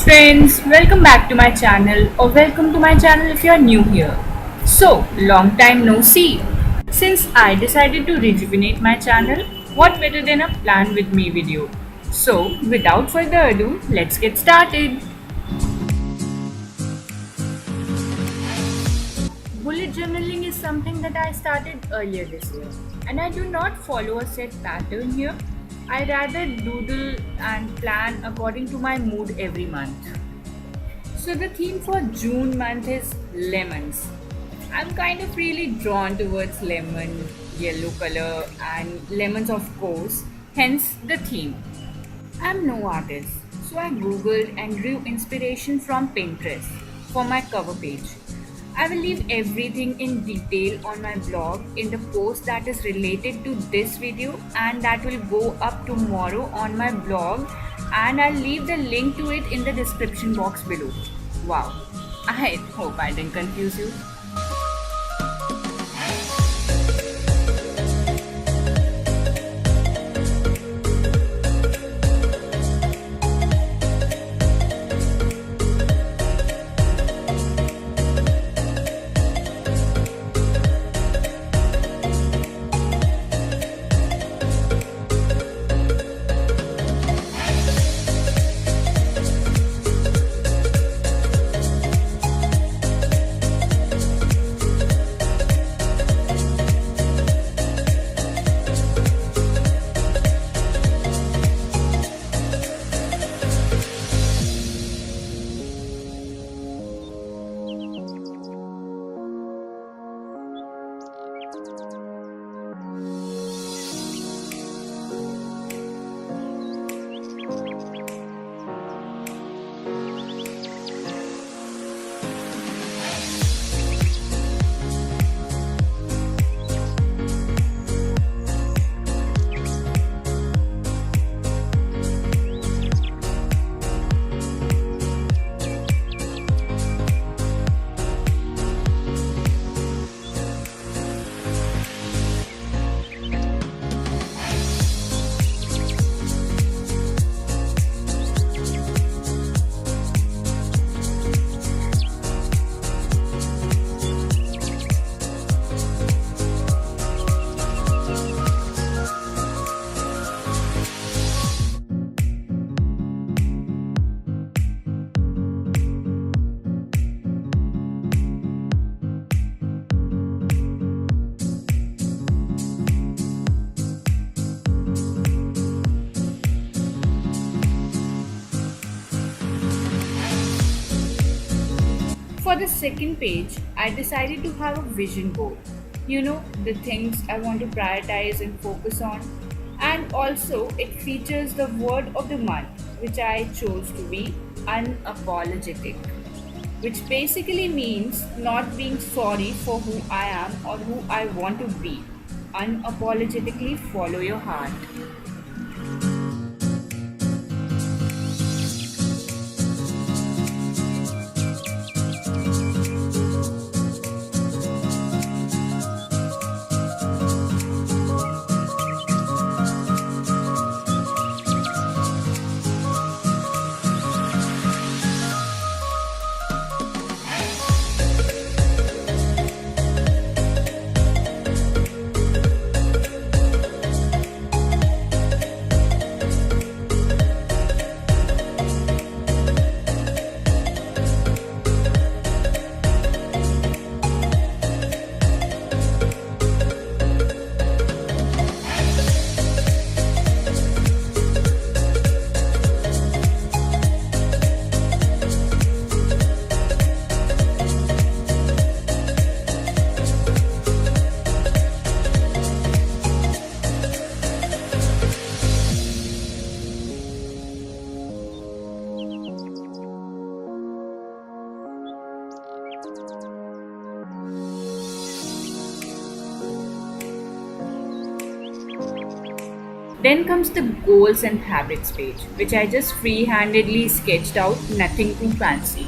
friends, welcome back to my channel or welcome to my channel if you are new here. So, long time no see. Since I decided to rejuvenate my channel, what better than a plan with me video? So, without further ado, let's get started. Bullet journaling is something that I started earlier this year, and I do not follow a set pattern here. I rather doodle and plan according to my mood every month. So the theme for June month is lemons. I'm kind of really drawn towards lemon, yellow color, and lemons, of course, hence the theme. I'm no artist, so I googled and drew inspiration from Pinterest for my cover page. I will leave everything in detail on my blog in the post that is related to this video, and that will go up tomorrow on my blog, and I'll leave the link to it in the description box below. Wow, I hope I didn't confuse you. For the second page, I decided to have a vision board. The things I want to prioritize and focus on. And also, it features the word of the month, which I chose to be unapologetic, which basically means not being sorry for who I am or who I want to be. Unapologetically follow your heart. Then comes the goals and habits page, which I just free-handedly sketched out, nothing too fancy.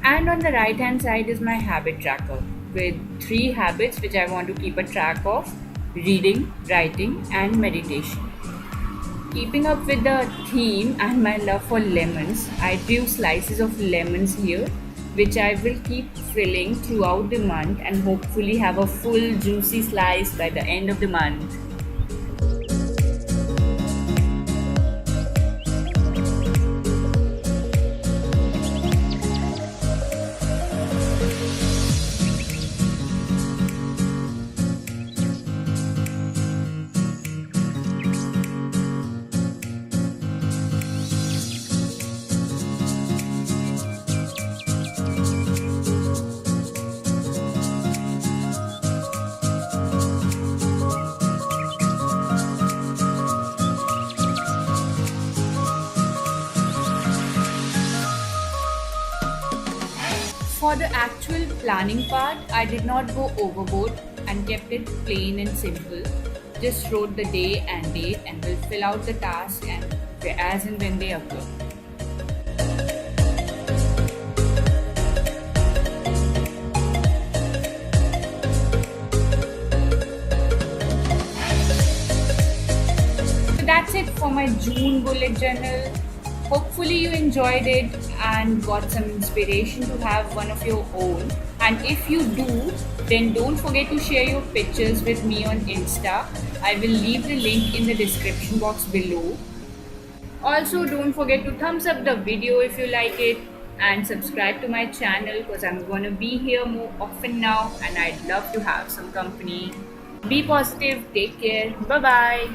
And on the right hand side is my habit tracker with 3 habits which I want to keep a track of: reading, writing, and meditation. Keeping up with the theme and my love for lemons, I drew slices of lemons here, which I will keep filling throughout the month and hopefully have a full juicy slice by the end of the month. For the actual planning part, I did not go overboard and kept it plain and simple. Just wrote the day and date and will fill out the task and as and when they occur. So that's it for my June bullet journal. Hopefully, you enjoyed it and got some inspiration to have one of your own. And if you do, then don't forget to share your pictures with me on Insta. I will leave the link in the description box below. Also, don't forget to thumbs up the video if you like it and subscribe to my channel because I'm going to be here more often now and I'd love to have some company. Be positive, take care, bye bye.